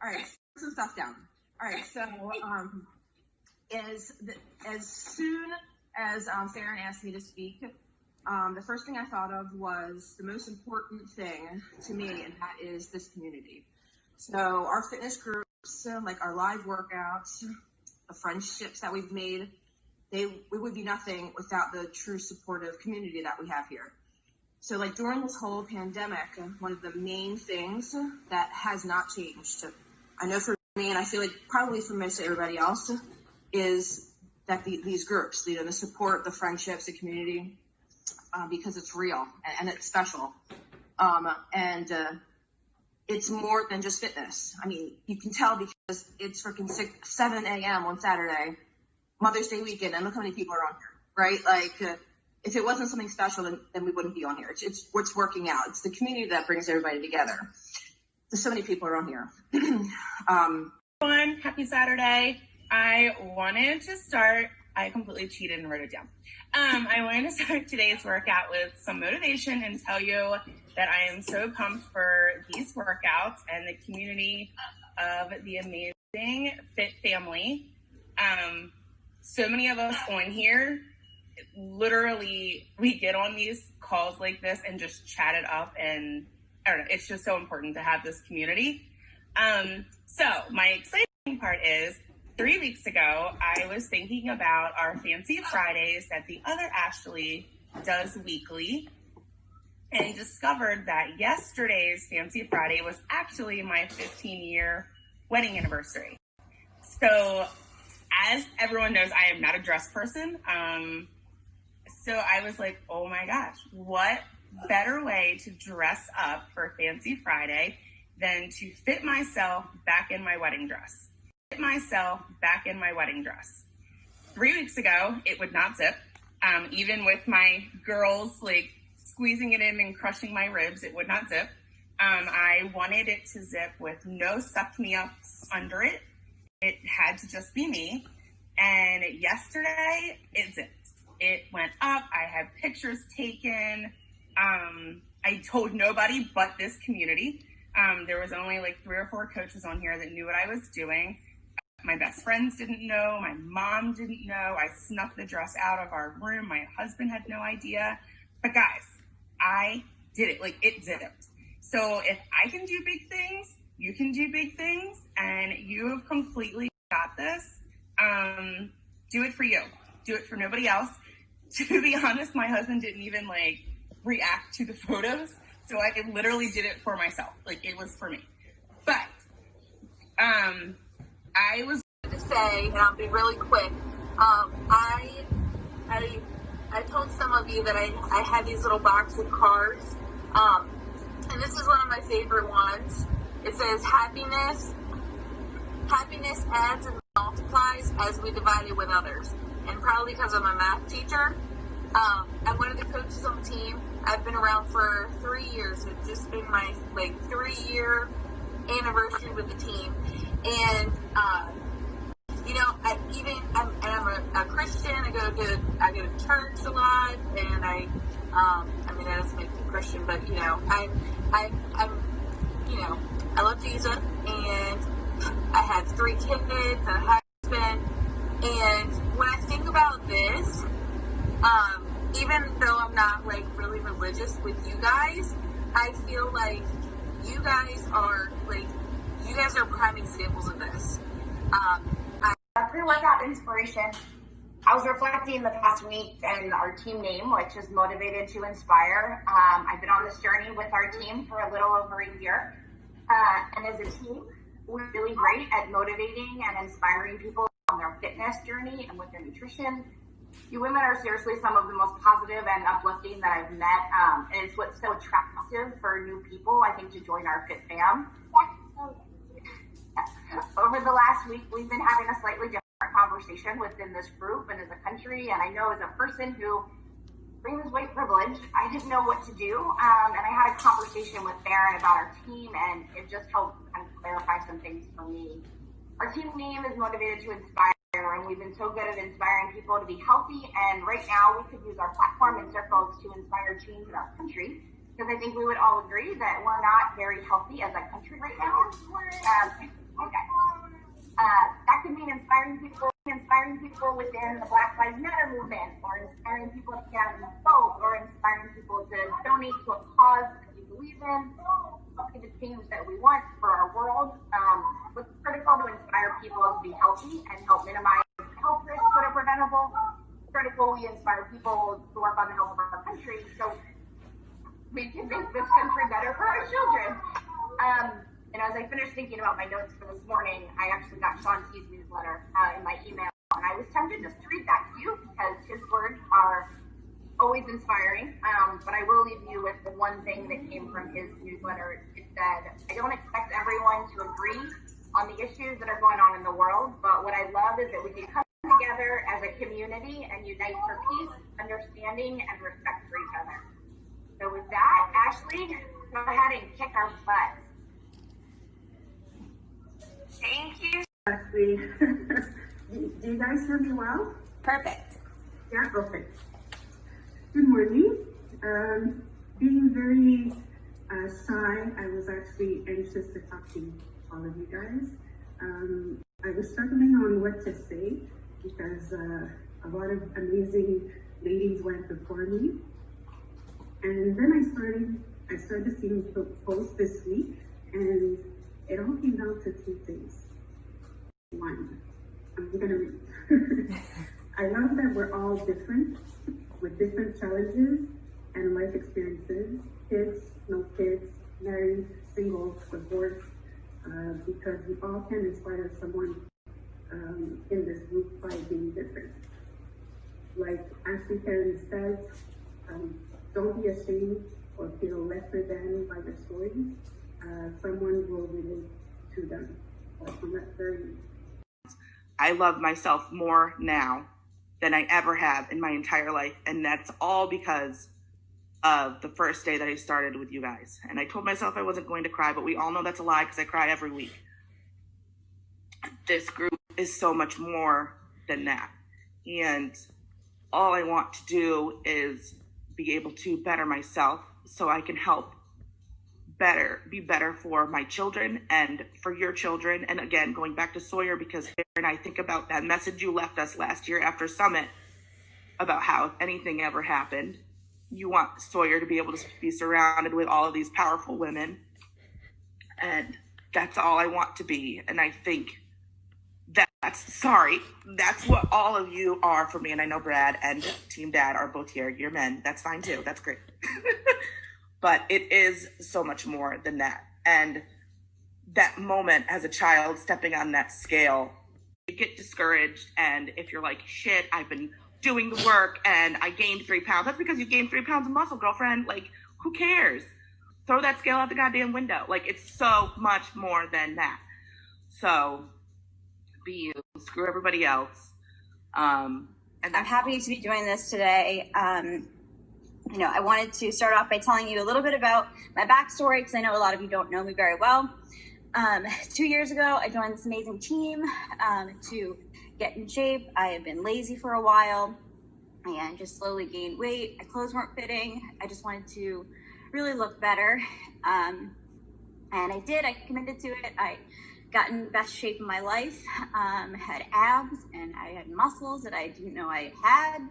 All right, put some stuff down. All right, so as soon as Farron asked me to speak, the first thing I thought of was the most important thing to me, and that is this community. So our fitness groups, like our live workouts, the friendships that we've made, we would be nothing without the true supportive community that we have here. So like during this whole pandemic, one of the main things that has not changed, I know for me, and I feel like probably for most everybody else, is that these groups, the support, the friendships, the community, because it's real and it's special. And it's more than just fitness. I mean, you can tell because it's freaking 7 a.m. on Saturday, Mother's Day weekend, and look how many people are on here, right? Like, if it wasn't something special, then we wouldn't be on here. It's what's working out. It's the community that brings everybody together. There's so many people are on here. Everyone, happy Saturday. I wanted to start, I completely cheated and wrote it down. I wanted to start today's workout with some motivation and tell you that I am so pumped for these workouts and the community of the amazing Fit family. So many of us on here, literally, we get on these calls like this and just chat it up, and I don't know, it's just so important to have this community. So my exciting part is 3 weeks ago, I was thinking about our Fancy Fridays that the other Ashley does weekly, and discovered that yesterday's Fancy Friday was actually my 15-year wedding anniversary. So as everyone knows, I am not a dress person. So I was like, oh my gosh, what better way to dress up for Fancy Friday than to fit myself back in my wedding dress. 3 weeks ago, it would not zip. Even with my girls like squeezing it in and crushing my ribs, it would not zip. I wanted it to zip with no suck me ups under it. It had to just be me. And yesterday, it zipped. It went up. I had pictures taken. I told nobody but this community. There was only like 3 or 4 coaches on here that knew what I was doing. My best friends didn't know. My mom didn't know. I snuck the dress out of our room. My husband had no idea. But guys, I did it. Like, it zipped. So if I can do big things, you can do big things. And you have completely got this. Do it for you. Do it for nobody else. To be honest, my husband didn't even like react to the photos. So I literally did it for myself. Like, it was for me. But, I was to say, and I'll be really quick. I told some of you that I had these little box of cards. And this is one of my favorite ones. It says happiness adds and multiplies as we divide it with others. And probably because I'm a math teacher, I'm one of the coaches on the team. I've been around for 3 years. It's just been my 3-year anniversary with the team. And I'm a Christian. I go to church a lot, and I mean, that doesn't make me Christian, but I love Jesus, and I have 3 kids and a husband. And when I think about this, even though I'm not like really religious with you guys, I feel like you guys are prime examples of this. Pre-workout inspiration. I was reflecting the past week and our team name, which is Motivated to Inspire. I've been on this journey with our team for a little over a year. And as a team, we're really great at motivating and inspiring people on their fitness journey and with their nutrition. You women are seriously some of the most positive and uplifting that I've met. And it's what's so attractive for new people, I think, to join our Fit fam. Over the last week, we've been having a slightly different conversation within this group and as a country. And I know as a person who brings white privilege, I didn't know what to do. And I had a conversation with Farron about our team, and it just helped kind of clarify some things for me. Our team name is Motivated to Inspire, and we've been so good at inspiring people to be healthy. And right now, we could use our platform and circles to inspire change in our country, because I think we would all agree that we're not very healthy as a country right now. inspiring people within the Black Lives Matter movement, or inspiring people to get out and vote, or inspiring people to donate to a cause that you believe in, something to change that we want for our world. What's critical to inspire people to be healthy and help minimize health risks that are preventable. Critical we inspire people to work on the health of our country so we can make this country better for our children. And as I finished thinking about my notes for this morning, I actually got Sean T's newsletter in my email, and I was tempted just to read that to you because his words are always inspiring. But I will leave you with the one thing that came from his newsletter. It said, I don't expect everyone to agree on the issues that are going on in the world, but what I love is that we can come together as a community and unite for peace, understanding, and respect for each other. So with that, Ashley, go ahead and kick our butt. Thank you. Ashley, do you guys hear me well? Perfect. Yeah, okay. Good morning. Being very shy, I was actually anxious to talk to all of you guys. I was struggling on what to say because a lot of amazing ladies went before me. And then I started seeing posts this week, and it all came down to two things. One, I'm gonna read. I love that we're all different with different challenges and life experiences, kids, no kids, married, single, divorced, because we all can inspire someone in this group by being different. Like Ashley Perry says, don't be ashamed or feel lesser than by their stories. Someone will relate to them. I love myself more now than I ever have in my entire life. And that's all because of the first day that I started with you guys. And I told myself I wasn't going to cry, but we all know that's a lie because I cry every week. This group is so much more than that. And all I want to do is be able to better myself so I can help be better for my children and for your children. And again, going back to Sawyer, because and I think about that message you left us last year after Summit about how if anything ever happened, you want Sawyer to be able to be surrounded with all of these powerful women. And that's all I want to be. And I think that's what all of you are for me. And I know Brad and Team Dad are both here. You're men. That's fine too. That's great. But it is so much more than that. And that moment as a child stepping on that scale, you get discouraged. And if you're like, shit, I've been doing the work and I gained 3 pounds. That's because you gained 3 pounds of muscle, girlfriend. Like, who cares? Throw that scale out the goddamn window. Like, it's so much more than that. So be you, screw everybody else. And I'm happy to be doing this today. I wanted to start off by telling you a little bit about my backstory because I know a lot of you don't know me very well. 2 years ago, I joined this amazing team to get in shape. I had been lazy for a while and just slowly gained weight. My clothes weren't fitting. I just wanted to really look better. And I did. I committed to it. I got in the best shape of my life, had abs, and I had muscles that I didn't know I had.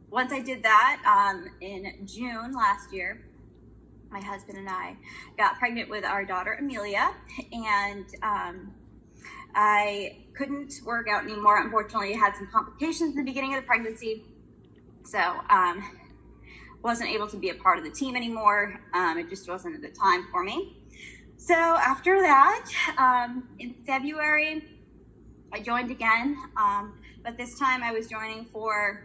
Once I did that, in June last year, my husband and I got pregnant with our daughter, Amelia, and I couldn't work out anymore. Unfortunately, I had some complications in the beginning of the pregnancy, so wasn't able to be a part of the team anymore. It just wasn't a good time for me. So after that, in February, I joined again, but this time I was joining for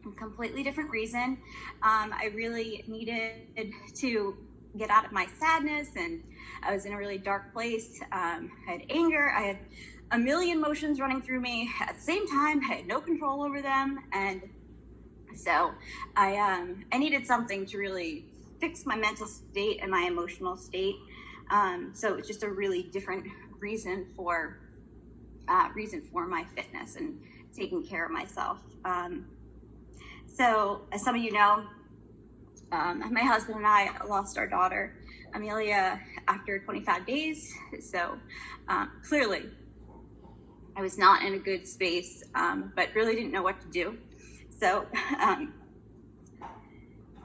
a completely different reason. I really needed to get out of my sadness, and I was in a really dark place. I had anger. I had a million emotions running through me at the same time. I had no control over them, and so I needed something to really fix my mental state and my emotional state. So it was just a really different reason for my fitness and taking care of myself. So as some of you know, my husband and I lost our daughter Amelia after 25 days. So clearly I was not in a good space, but really didn't know what to do. So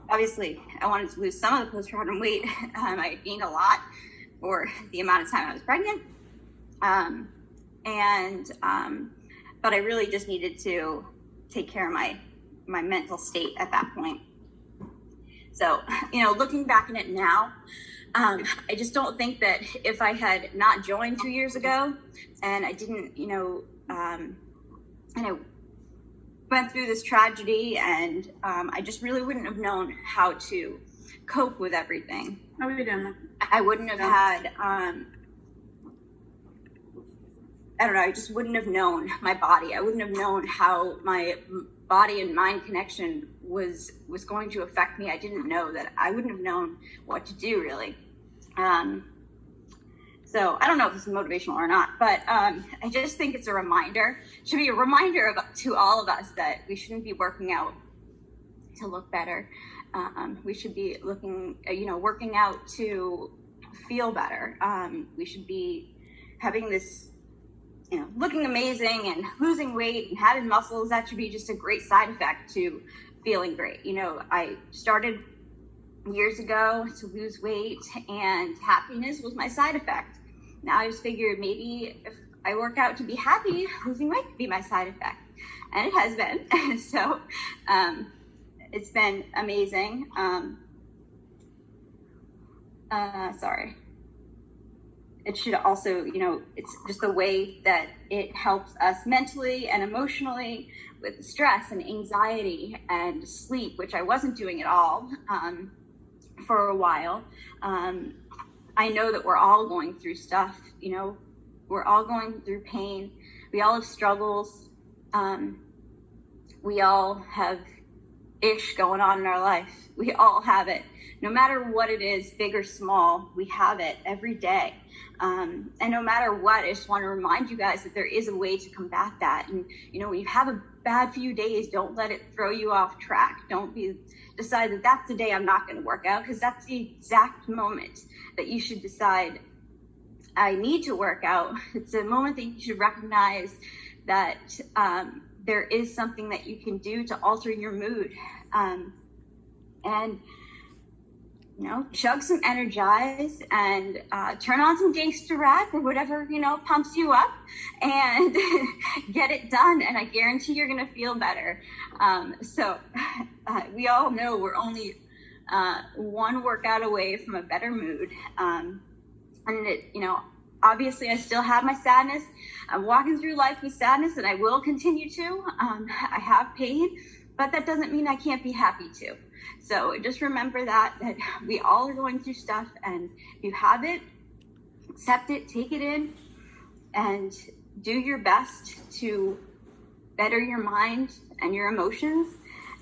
obviously I wanted to lose some of the postpartum weight. I gained a lot for the amount of time I was pregnant. But I really just needed to take care of my mental state at that point. So, looking back on it now, I just don't think that if I had not joined 2 years ago and I didn't, and I went through this tragedy and I just really wouldn't have known how to cope with everything. I wouldn't have had, I just wouldn't have known my body. I wouldn't have known how my body and mind connection was going to affect me. I didn't know that. I wouldn't have known what to do, really. So I don't know if it's motivational or not, but I just think it's a reminder. It should be a reminder to all of us that we shouldn't be working out to look better. We should be working out to feel better. We should be having this, looking amazing and losing weight and having muscles. That should be just a great side effect to feeling great. I started years ago to lose weight and happiness was my side effect. Now I just figured maybe if I work out to be happy, losing weight could be my side effect. And it has been. So it's been amazing. Sorry. It should also, it's just the way that it helps us mentally and emotionally with stress and anxiety and sleep, which I wasn't doing at all for a while. I know that we're all going through stuff, we're all going through pain. We all have struggles. We all have ish going on in our life. We all have it. No matter what it is, big or small, we have it every day. And no matter what, I just want to remind you guys that there is a way to combat that. And, when you have a bad few days, don't let it throw you off track. Don't decide that that's the day I'm not going to work out, because that's the exact moment that you should decide I need to work out. It's a moment that you should recognize that there is something that you can do to alter your mood. And chug some Energize and turn on some Gangsta rap or whatever, pumps you up, and get it done. And I guarantee you're going to feel better. So we all know we're only one workout away from a better mood. And obviously I still have my sadness. I'm walking through life with sadness, and I will continue to. I have pain, but that doesn't mean I can't be happy too. So just remember that we all are going through stuff, and if you have it, accept it, take it in, and do your best to better your mind and your emotions,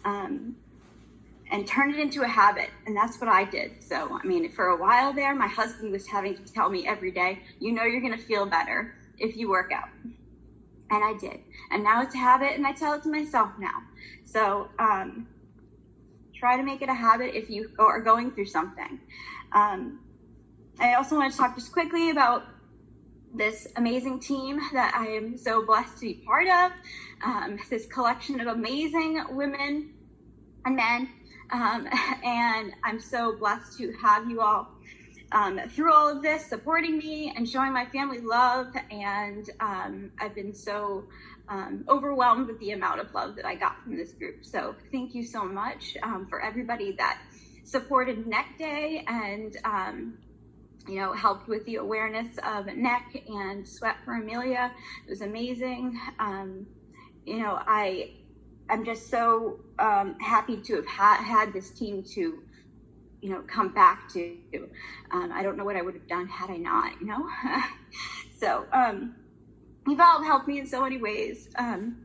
and turn it into a habit. And that's what I did. So, for a while there, my husband was having to tell me every day, you're going to feel better if you work out. And I did. And now it's a habit, and I tell it to myself now. So, try to make it a habit if you are going through something. I also want to talk just quickly about this amazing team that I am so blessed to be part of. This collection of amazing women and men. And I'm so blessed to have you all through all of this, supporting me and showing my family love. And I've been so overwhelmed with the amount of love that I got from this group. So thank you so much for everybody that supported Neck Day and helped with the awareness of neck and sweat for Amelia. It was amazing. I'm just so happy to have had this team to come back to. I don't know what I would have done had I not, So you've all helped me in so many ways and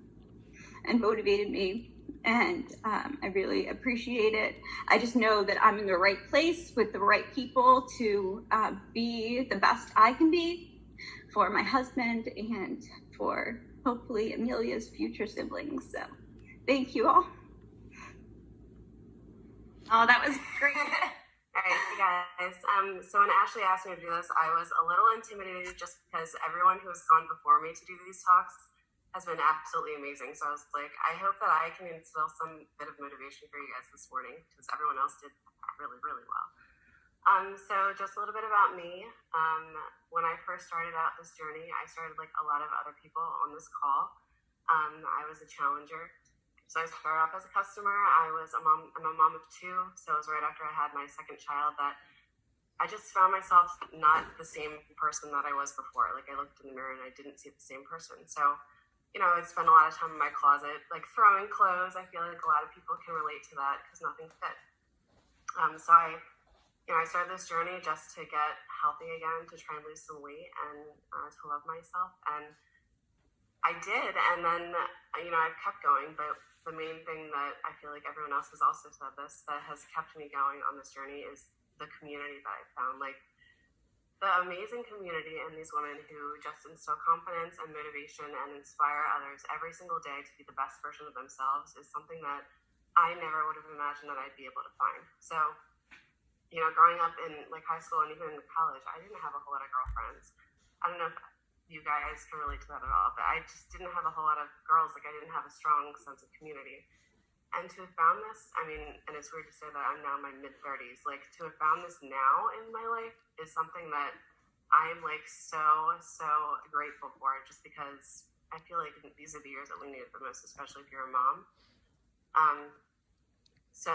motivated me, and I really appreciate it. I just know that I'm in the right place with the right people to be the best I can be for my husband and for hopefully Amelia's future siblings. So thank you all. Oh, that was great. All right, hey guys. So when Ashley asked me to do this, I was a little intimidated just because everyone who has gone before me to do these talks has been absolutely amazing. So I was like, I hope that I can instill some bit of motivation for you guys this morning because everyone else did really, really well. So just a little bit about me. When I first started out this journey, I started like a lot of other people on this call. I was a challenger. So I started off as a customer. I'm a mom of two. So it was right after I had my second child that I just found myself not the same person that I was before. Like I looked in the mirror and I didn't see the same person. So, I spent a lot of time in my closet, like throwing clothes. I feel like a lot of people can relate to that because nothing fit. So I started this journey just to get healthy again, to try and lose some weight and to love myself. And I did. And then, I've kept going, but the main thing that I feel like everyone else has also said this that has kept me going on this journey is the community that I've found. Like the amazing community and these women who just instill confidence and motivation and inspire others every single day to be the best version of themselves is something that I never would have imagined that I'd be able to find. So, growing up in like high school and even in college, I didn't have a whole lot of girlfriends. I don't know if you guys can relate to that at all, but I just didn't have a whole lot of girls. Like I didn't have a strong sense of community. And to have found this, and it's weird to say that I'm now in my mid-30s, like to have found this now in my life is something that I'm like so, so grateful for, just because I feel like these are the years that we need it the most, especially if you're a mom. So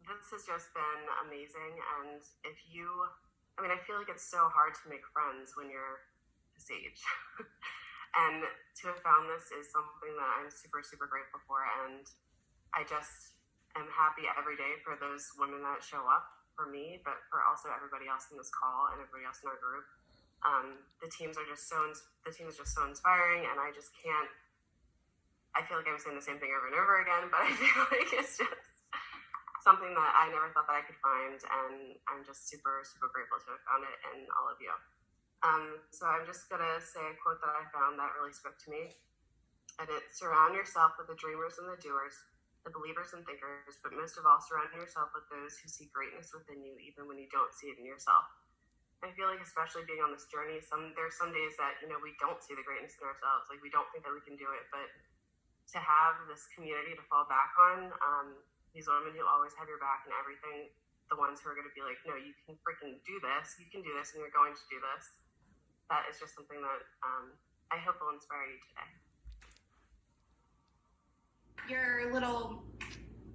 this has just been amazing. And I feel like it's so hard to make friends when you're this age. And to have found this is something that I'm super, super grateful for. And I just am happy every day for those women that show up for me, but for also everybody else in this call and everybody else in our group. The team is just so inspiring, and I feel like I'm saying the same thing over and over again, but I feel like it's just something that I never thought that I could find, and I'm just super, super grateful to have found it in all of you. So I'm just gonna say a quote that I found that really spoke to me, and it's surround yourself with the dreamers and the doers, the believers and thinkers, but most of all, surround yourself with those who see greatness within you, even when you don't see it in yourself. I feel like, especially being on this journey, there's some days that, we don't see the greatness in ourselves, like we don't think that we can do it, but to have this community to fall back on, these women who always have your back and everything, the ones who are going to be like, no, you can freaking do this, and you're going to do this. That is just something that I hope will inspire you today. Your little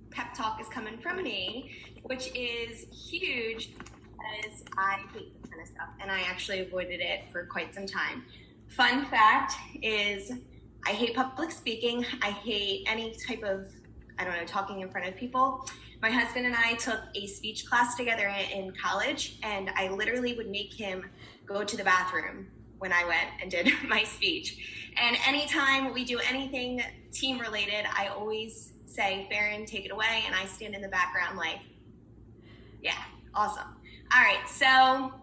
pep talk is coming from me, which is huge because I hate this kind of stuff, and I actually avoided it for quite some time. Fun fact is I hate public speaking. I hate any type of talking in front of people. My husband and I took a speech class together in college, and I literally would make him go to the bathroom when I went and did my speech. And anytime we do anything team related, I always say, Farron, take it away. And I stand in the background like, yeah, awesome. All right, so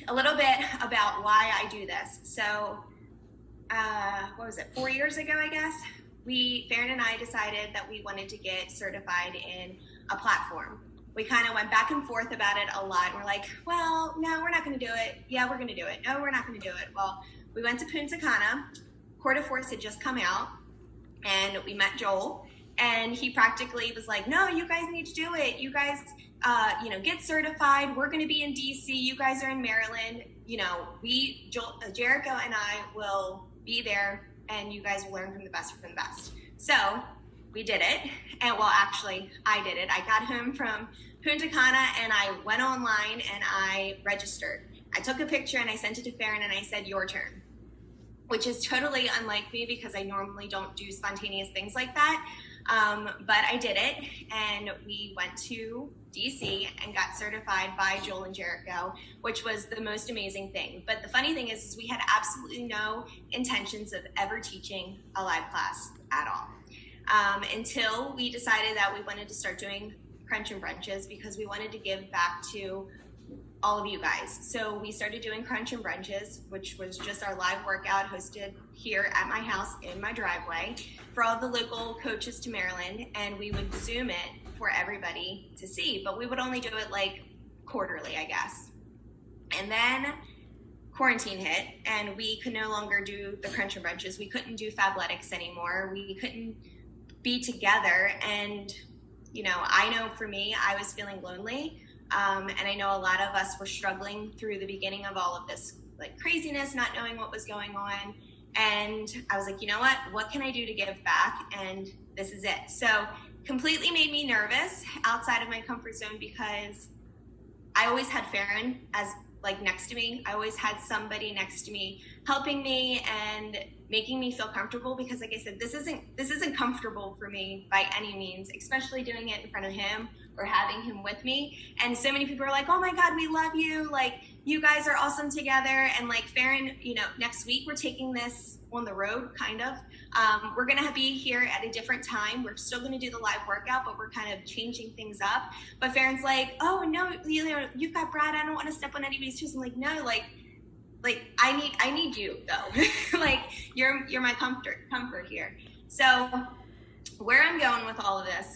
a little bit about why I do this. So, 4 years ago, I guess? Farron and I decided that we wanted to get certified in a platform. We kind of went back and forth about it a lot. We're like, well, no, we're not going to do it. Yeah, we're going to do it. No, we're not going to do it. Well, we went to Punta Cana. Court of Force had just come out, and we met Joel, and he practically was like, no, you guys need to do it. You guys, get certified. We're going to be in DC. You guys are in Maryland. Jericho and I will be there, and you guys will learn from the best. So we did it. And actually, I did it. I got home from Punta Cana, and I went online and I registered. I took a picture and I sent it to Farron, and I said, your turn, which is totally unlike me because I normally don't do spontaneous things like that. But I did it, and we went to DC and got certified by Joel and Jericho, which was the most amazing thing. But the funny thing is we had absolutely no intentions of ever teaching a live class at all, until we decided that we wanted to start doing crunch and brunches because we wanted to give back to all of you guys. So we started doing crunch and brunches, which was just our live workout hosted here at my house in my driveway for all the local coaches to Maryland, and we would Zoom it for everybody to see, but we would only do it like quarterly, I guess. And then quarantine hit and we could no longer do the crunch and brunches. We couldn't do Fabletics anymore. We couldn't be together. And, you know, I know for me, I was feeling lonely. And I know a lot of us were struggling through the beginning of all of this like craziness, not knowing what was going on. And I was like, you know what can I do to give back? And this is it. So completely made me nervous outside of my comfort zone because I always had Farron as like next to me. I always had somebody next to me helping me and making me feel comfortable because like I said, this isn't comfortable for me by any means, especially doing it in front of him or having him with me. And so many people are like, oh my God, we love you. Like you guys are awesome together. And like Farron, you know, next week we're taking this on the road kind of. We're going to be here at a different time. We're still going to do the live workout, but we're kind of changing things up. But Farron's like, oh no, you know, you've got Brad. I don't want to step on anybody's toes. I'm like, no, like I need you though. Like you're my comfort here. So where I'm going with all of this,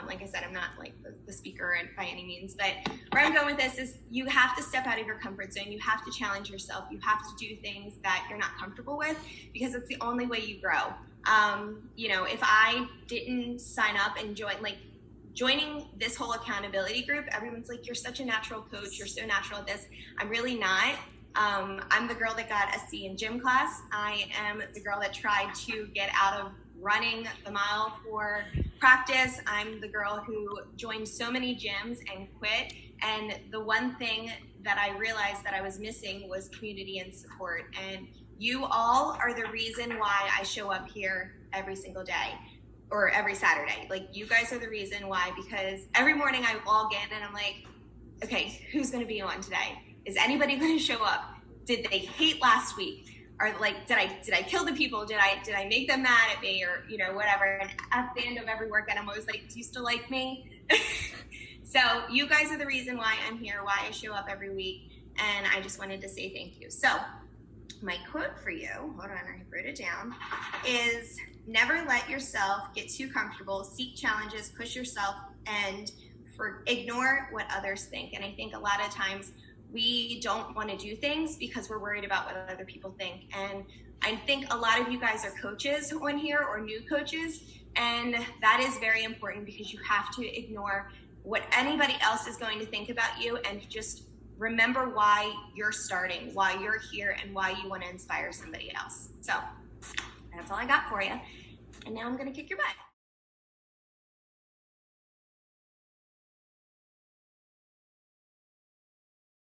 like I said, I'm not like the speaker by any means, but where I'm going with this is you have to step out of your comfort zone. You have to challenge yourself. You have to do things that you're not comfortable with because it's the only way you grow. You know, if I didn't sign up and joining this whole accountability group, everyone's like, you're such a natural coach. You're so natural at this. I'm really not. I'm the girl that got a C in gym class. I am the girl that tried to get out of running the mile for practice. I'm the girl who joined so many gyms and quit. And the one thing that I realized that I was missing was community and support. And you all are the reason why I show up here every single day or every Saturday. Like you guys are the reason why, because every morning I log in and I'm like, okay, who's going to be on today? Is anybody going to show up? Did they hate last week? Or like, did I kill the people? Did I make them mad at me or, you know, whatever. And at the end of every workout, I'm always like, do you still like me? So you guys are the reason why I'm here, why I show up every week. And I just wanted to say thank you. So my quote for you, hold on, I wrote it down, is never let yourself get too comfortable, seek challenges, push yourself, and ignore what others think. And I think a lot of times we don't want to do things because we're worried about what other people think. And I think a lot of you guys are coaches on here or new coaches, and that is very important because you have to ignore what anybody else is going to think about you and just remember why you're starting, why you're here, and why you want to inspire somebody else. So that's all I got for you. And now I'm going to kick your butt.